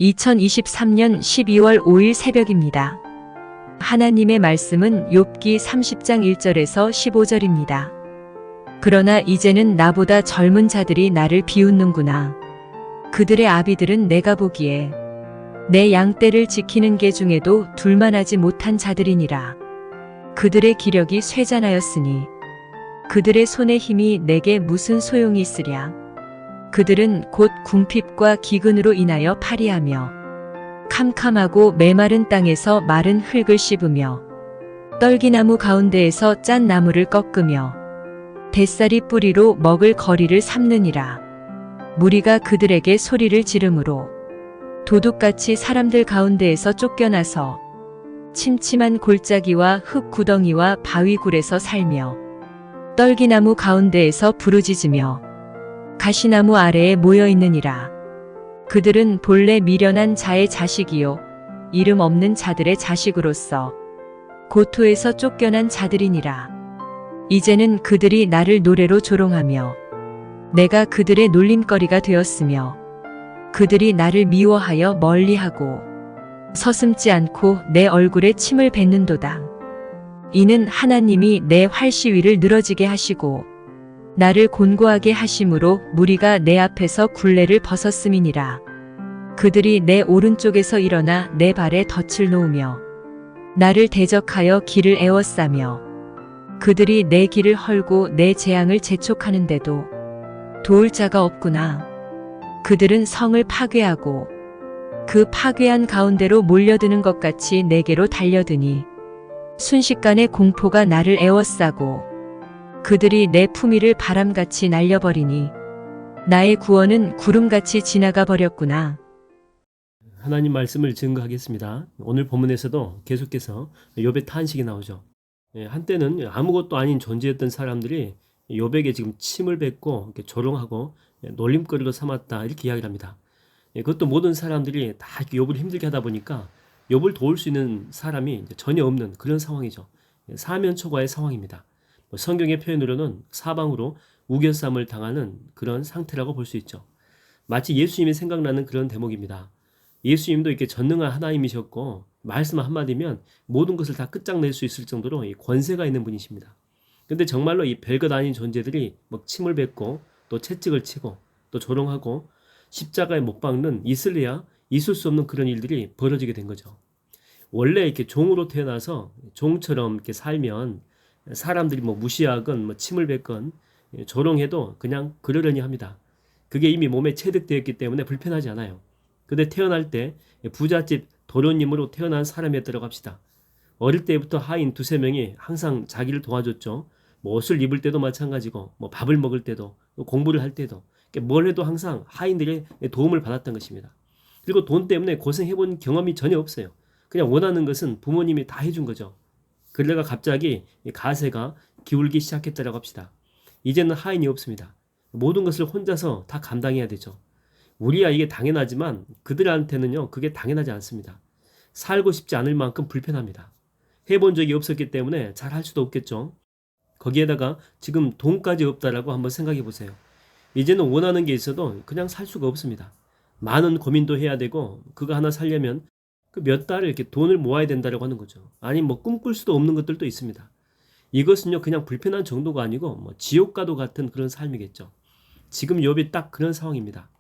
2023년 12월 5일 새벽입니다. 하나님의 말씀은 욥기 30장 1절에서 15절입니다. 그러나 이제는 나보다 젊은 자들이 나를 비웃는구나. 그들의 아비들은 내가 보기에 내 양떼를 지키는 개 중에도 둘만하지 못한 자들이니라. 그들의 기력이 쇠잔하였으니 그들의 손의 힘이 내게 무슨 소용이 있으랴. 그들은 곧 궁핍과 기근으로 인하여 파리하며 캄캄하고 메마른 땅에서 마른 흙을 씹으며 떨기나무 가운데에서 짠 나무를 꺾으며 뱃살이 뿌리로 먹을 거리를 삼느니라. 무리가 그들에게 소리를 지르므로 도둑같이 사람들 가운데에서 쫓겨나서 침침한 골짜기와 흙 구덩이와 바위굴에서 살며 떨기나무 가운데에서 부르짖으며 가시나무 아래에 모여 있느니라. 그들은 본래 미련한 자의 자식이요 이름 없는 자들의 자식으로서 고토에서 쫓겨난 자들이니라. 이제는 그들이 나를 노래로 조롱하며 내가 그들의 놀림거리가 되었으며 그들이 나를 미워하여 멀리하고 서슴지 않고 내 얼굴에 침을 뱉는도다. 이는 하나님이 내 활시위를 늘어지게 하시고 나를 곤고하게 하심으로 무리가 내 앞에서 굴레를 벗었음이니라. 그들이 내 오른쪽에서 일어나 내 발에 덫을 놓으며 나를 대적하여 길을 에워싸며 그들이 내 길을 헐고 내 재앙을 재촉하는데도 도울 자가 없구나. 그들은 성을 파괴하고 그 파괴한 가운데로 몰려드는 것 같이 내게로 달려드니 순식간에 공포가 나를 에워싸고 그들이 내 품위를 바람같이 날려버리니 나의 구원은 구름같이 지나가 버렸구나. 하나님 말씀을 증거하겠습니다. 오늘 본문에서도 계속해서 욥의 탄식이 나오죠. 한때는 아무것도 아닌 존재였던 사람들이 욥에게 지금 침을 뱉고 이렇게 조롱하고 놀림거리로 삼았다 이렇게 이야기를 합니다. 그것도 모든 사람들이 다 이렇게 욥을 힘들게 하다 보니까 욥을 도울 수 있는 사람이 전혀 없는 그런 상황이죠. 사면초가의 상황입니다. 성경의 표현으로는 사방으로 우겨쌈을 당하는 그런 상태라고 볼 수 있죠. 마치 예수님이 생각나는 그런 대목입니다. 예수님도 이렇게 전능한 하나님이셨고 말씀 한마디면 모든 것을 다 끝장낼 수 있을 정도로 권세가 있는 분이십니다. 근데 정말로 이 별것 아닌 존재들이 막 침을 뱉고 또 채찍을 치고 또 조롱하고 십자가에 못 박는 있을래야 있을 수 없는 그런 일들이 벌어지게 된 거죠. 원래 이렇게 종으로 태어나서 종처럼 이렇게 살면 사람들이 무시하건 침을 뱉건 조롱해도 그냥 그러려니 합니다. 그게 이미 몸에 체득되었기 때문에 불편하지 않아요. 근데 태어날 때 부잣집 도련님으로 태어난 사람이었다고 합시다. 어릴 때부터 하인 두세 명이 항상 자기를 도와줬죠. 옷을 입을 때도 마찬가지고 밥을 먹을 때도 공부를 할 때도 뭘 해도 항상 하인들의 도움을 받았던 것입니다. 그리고 돈 때문에 고생해본 경험이 전혀 없어요. 그냥 원하는 것은 부모님이 다 해준 거죠. 그러다가 갑자기 가세가 기울기 시작했다고 합시다. 이제는 하인이 없습니다. 모든 것을 혼자서 다 감당해야 되죠. 우리야 이게 당연하지만 그들한테는요 그게 당연하지 않습니다. 살고 싶지 않을 만큼 불편합니다. 해본 적이 없었기 때문에 잘 할 수도 없겠죠. 거기에다가 지금 돈까지 없다라고 한번 생각해 보세요. 이제는 원하는 게 있어도 그냥 살 수가 없습니다. 많은 고민도 해야 되고 그거 하나 살려면 그 몇 달을 이렇게 돈을 모아야 된다고 하는 거죠. 아니 꿈꿀 수도 없는 것들도 있습니다. 이것은요 그냥 불편한 정도가 아니고 지옥과도 같은 그런 삶이겠죠. 지금 욥이 딱 그런 상황입니다.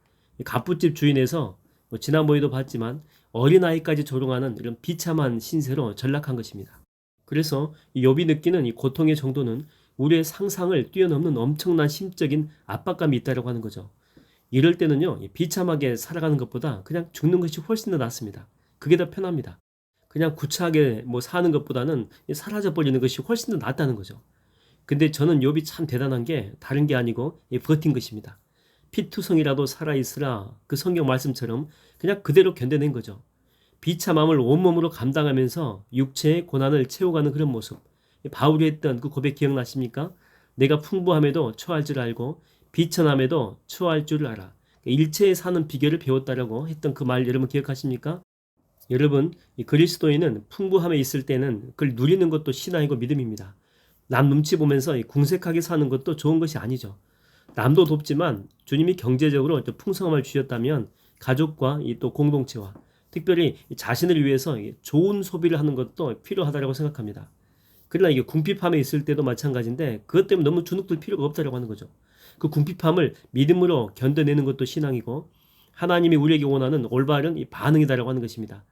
갑부집 주인에서 지난번에도 봤지만 어린아이까지 조롱하는 이런 비참한 신세로 전락한 것입니다. 그래서 욥이 느끼는 이 고통의 정도는 우리의 상상을 뛰어넘는 엄청난 심적인 압박감이 있다고 하는 거죠. 이럴 때는요 비참하게 살아가는 것보다 그냥 죽는 것이 훨씬 더 낫습니다. 그게 더 편합니다. 그냥 구차하게 사는 것보다는 사라져버리는 것이 훨씬 더 낫다는 거죠. 근데 저는 욥이 참 대단한 게 다른 게 아니고 버틴 것입니다. 피투성이라도 살아있으라 그 성경 말씀처럼 그냥 그대로 견뎌낸 거죠. 비참함을 온몸으로 감당하면서 육체의 고난을 채워가는 그런 모습. 바울이 했던 그 고백 기억나십니까? 내가 풍부함에도 처할 줄 알고 비천함에도 처할 줄 알아. 일체에 사는 비결을 배웠다라고 했던 그 말 여러분 기억하십니까? 여러분, 이 그리스도인은 풍부함에 있을 때는 그걸 누리는 것도 신앙이고 믿음입니다. 남 눈치 보면서 궁색하게 사는 것도 좋은 것이 아니죠. 남도 돕지만 주님이 경제적으로 풍성함을 주셨다면 가족과 이 또 공동체와 특별히 이 자신을 위해서 이 좋은 소비를 하는 것도 필요하다고 생각합니다. 그러나 이게 궁핍함에 있을 때도 마찬가지인데 그것 때문에 너무 주눅들 필요가 없다라고 하는 거죠. 그 궁핍함을 믿음으로 견뎌내는 것도 신앙이고 하나님이 우리에게 원하는 올바른 이 반응이다라고 하는 것입니다.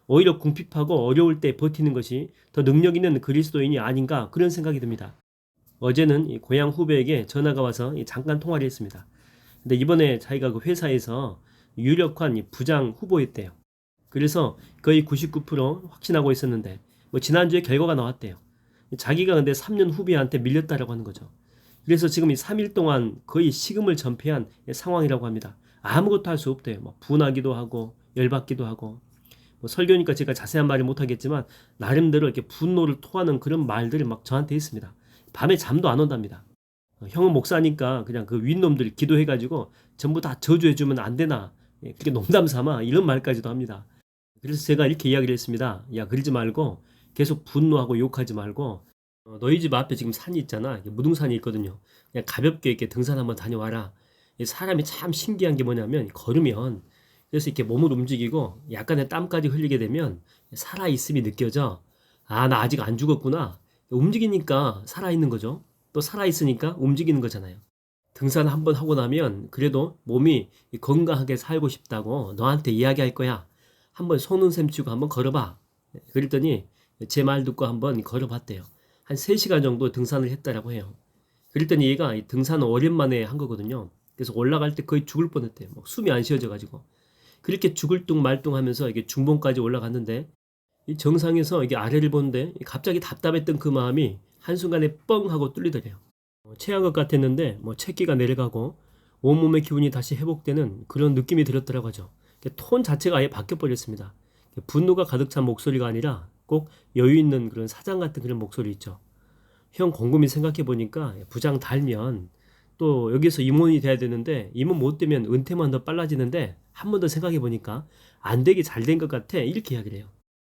오히려 궁핍하고 어려울 때 버티는 것이 더 능력 있는 그리스도인이 아닌가 그런 생각이 듭니다. 어제는 이 고향 후배에게 전화가 와서 잠깐 통화를 했습니다. 근데 이번에 자기가 그 회사에서 유력한 이 부장 후보였대요. 그래서 거의 99% 확신하고 있었는데 뭐 지난주에 결과가 나왔대요. 자기가 근데 3년 후배한테 밀렸다라고 하는 거죠. 그래서 지금 이 3일 동안 거의 식음을 전폐한 상황이라고 합니다. 아무것도 할 수 없대요. 뭐 분하기도 하고 열받기도 하고 뭐 설교니까 제가 자세한 말을 못하겠지만 나름대로 이렇게 분노를 토하는 그런 말들이 막 저한테 있습니다. 밤에 잠도 안 온답니다. 형은 목사니까 그냥 그 윗놈들 기도해가지고 전부 다 저주해주면 안 되나 그렇게 농담 삼아 이런 말까지도 합니다. 그래서 제가 이렇게 이야기를 했습니다. 야 그러지 말고 계속 분노하고 욕하지 말고 너희 집 앞에 지금 산이 있잖아. 무등산이 있거든요. 그냥 가볍게 이렇게 등산 한번 다녀와라. 사람이 참 신기한 게 뭐냐면 걸으면 그래서 이렇게 몸을 움직이고 약간의 땀까지 흘리게 되면 살아있음이 느껴져. 아, 나 아직 안 죽었구나. 움직이니까 살아있는 거죠. 또 살아있으니까 움직이는 거잖아요. 등산 한번 하고 나면 그래도 몸이 건강하게 살고 싶다고 너한테 이야기할 거야. 한번 속는 셈 치고 한번 걸어봐. 그랬더니 제 말 듣고 한번 걸어봤대요. 한 3시간 정도 등산을 했다라고 해요. 그랬더니 얘가 등산을 오랜만에 한 거거든요. 그래서 올라갈 때 거의 죽을 뻔했대요. 막 숨이 안 쉬어져가지고. 그렇게 죽을 둥 말둥 하면서 이게 중봉까지 올라갔는데 이 정상에서 이게 아래를 보는데 갑자기 답답했던 그 마음이 한순간에 뻥 하고 뚫리더래요. 체한 것 같았는데 뭐 체기가 내려가고 온몸의 기운이 다시 회복되는 그런 느낌이 들었더라고 하죠. 톤 자체가 아예 바뀌어 버렸습니다. 분노가 가득 찬 목소리가 아니라 꼭 여유 있는 그런 사장 같은 그런 목소리 있죠. 형 곰곰이 생각해 보니까 부장 달면 또 여기서 임원이 돼야 되는데 임원 못 되면 은퇴만 더 빨라지는데 한 번 더 생각해 보니까 안 되게 잘 된 것 같아 이렇게 이야기를 해요.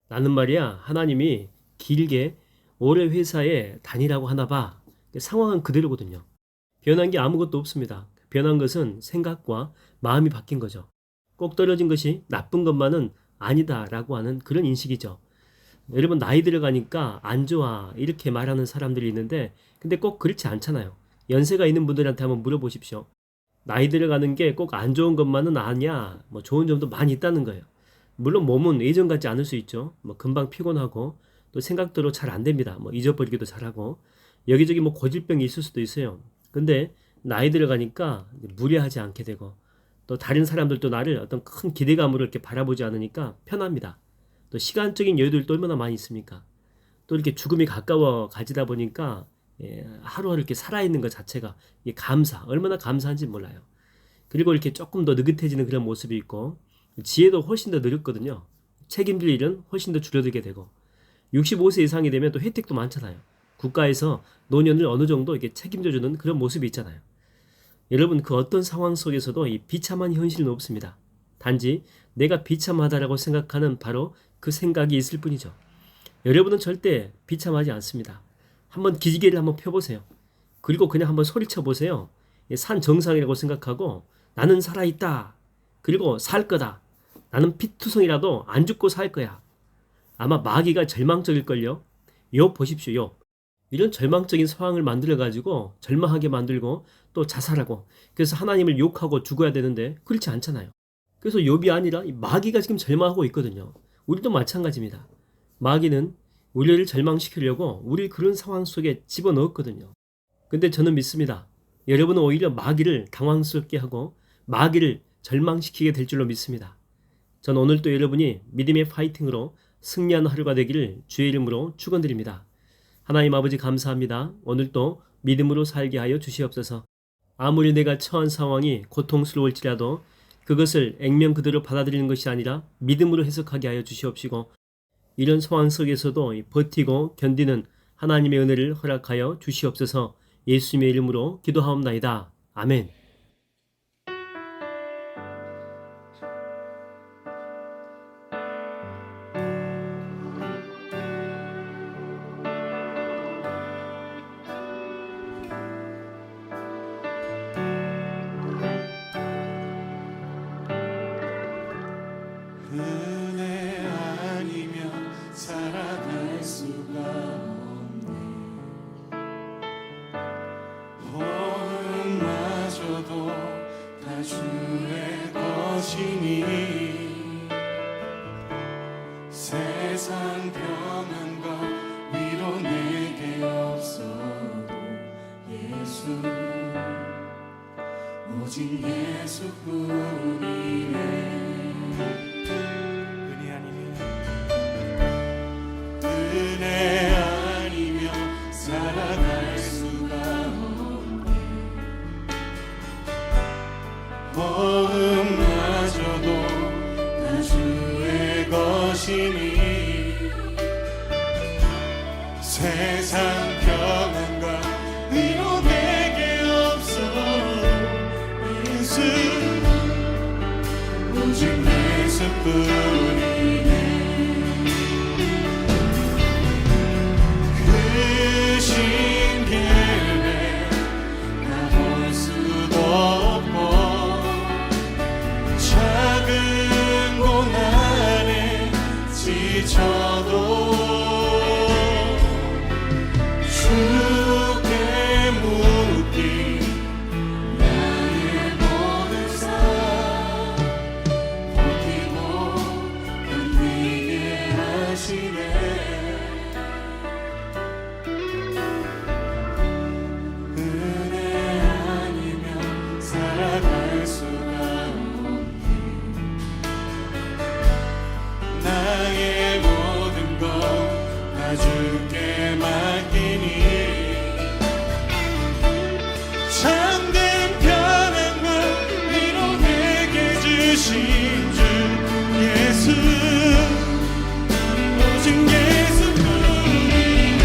나는 말이야 하나님이 길게 오래 회사에 다니라고 하나 봐. 상황은 그대로거든요. 변한 게 아무것도 없습니다. 변한 것은 생각과 마음이 바뀐 거죠. 꼭 떨어진 것이 나쁜 것만은 아니다라고 하는 그런 인식이죠. 여러분 나이 들어가니까 안 좋아 이렇게 말하는 사람들이 있는데 근데 꼭 그렇지 않잖아요. 연세가 있는 분들한테 한번 물어보십시오. 나이 들어가는 게 꼭 안 좋은 것만은 아니야. 뭐 좋은 점도 많이 있다는 거예요. 물론 몸은 예전 같지 않을 수 있죠. 뭐 금방 피곤하고 또 생각대로 잘 안 됩니다. 뭐 잊어버리기도 잘하고 여기저기 뭐 고질병이 있을 수도 있어요. 근데 나이 들어가니까 무리하지 않게 되고 또 다른 사람들도 나를 어떤 큰 기대감으로 이렇게 바라보지 않으니까 편합니다. 또 시간적인 여유들도 얼마나 많이 있습니까? 또 이렇게 죽음이 가까워 가지다 보니까 하루하루 이렇게 살아있는 것 자체가 이게 얼마나 감사한지 몰라요. 그리고 이렇게 조금 더 느긋해지는 그런 모습이 있고 지혜도 훨씬 더 늘었거든요. 책임질 일은 훨씬 더 줄어들게 되고 65세 이상이 되면 또 혜택도 많잖아요. 국가에서 노년을 어느 정도 이렇게 책임져주는 그런 모습이 있잖아요. 여러분 그 어떤 상황 속에서도 이 비참한 현실은 없습니다. 단지 내가 비참하다라고 생각하는 바로 그 생각이 있을 뿐이죠. 여러분은 절대 비참하지 않습니다. 한번 기지개를 한번 펴보세요. 그리고 그냥 한번 소리쳐 보세요. 산 정상이라고 생각하고 나는 살아있다. 그리고 살 거다. 나는 피투성이라도 안 죽고 살 거야. 아마 마귀가 절망적일걸요. 욥 보십시오. 욥. 이런 절망적인 상황을 만들어가지고 절망하게 만들고 또 자살하고 그래서 하나님을 욕하고 죽어야 되는데 그렇지 않잖아요. 그래서 욥이 아니라 이 마귀가 지금 절망하고 있거든요. 우리도 마찬가지입니다. 마귀는 우리를 절망시키려고 우리 그런 상황 속에 집어넣었거든요. 근데 저는 믿습니다. 여러분은 오히려 마귀를 당황스럽게 하고 마귀를 절망시키게 될 줄로 믿습니다. 전 오늘도 여러분이 믿음의 파이팅으로 승리하는 하루가 되기를 주의 이름으로 축원드립니다. 하나님 아버지 감사합니다. 오늘도 믿음으로 살게 하여 주시옵소서. 아무리 내가 처한 상황이 고통스러울지라도 그것을 액면 그대로 받아들이는 것이 아니라 믿음으로 해석하게 하여 주시옵시고 이런 상황 속에서도 버티고 견디는 하나님의 은혜를 허락하여 주시옵소서. 예수님의 이름으로 기도하옵나이다. 아멘. 하시니 세상 평안과 위로 내게 없어 예수 오직 예수뿐이네 그 신기를 가볼 수도 없고 작은 고난에 지쳐도 주께 묻기 나의 모든 삶 버티고 견디게 하시네 은혜 아니면 살아갈 수가 없네 나의 모든 것 다 주께 맡기니 참된 평안과 위로 내게 주신 주 예수 오직 예수뿐이네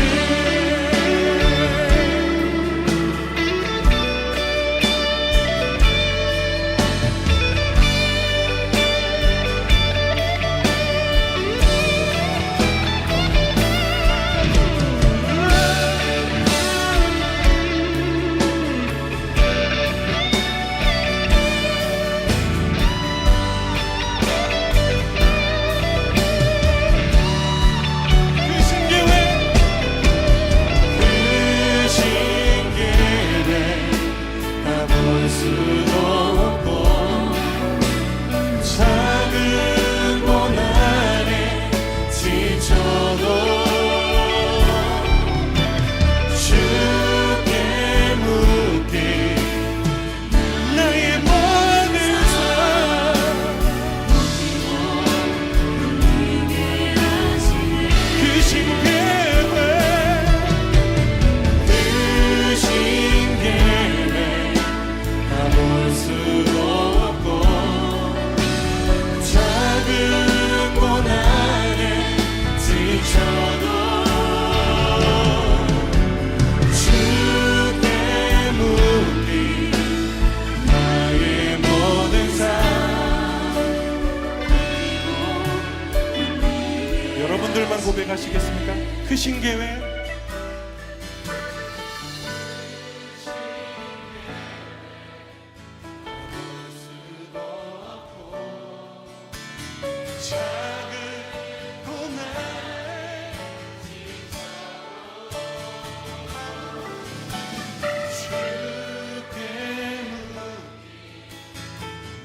여러분들만 고백하시겠습니까? 크신 계획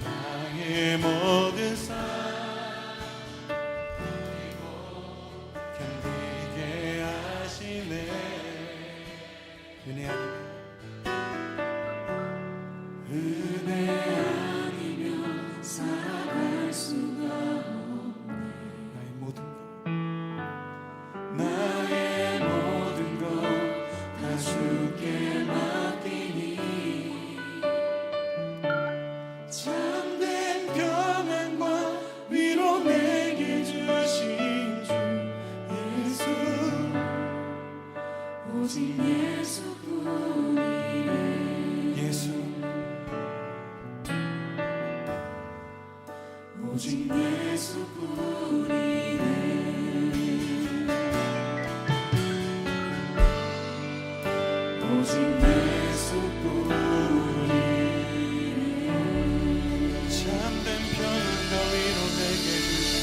나의 모든 삶 견디게 하시네 은혜 아니면 살아갈 수가 없네 나의 모든 것 다 주께 맡기니 참된 평안과 위로 내게 주신 주 예수 오직 예수뿐이네 예수 오직 예수뿐이네 오직 예수뿐이네 참된 평안과 위로 내게 주신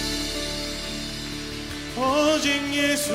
오직 예수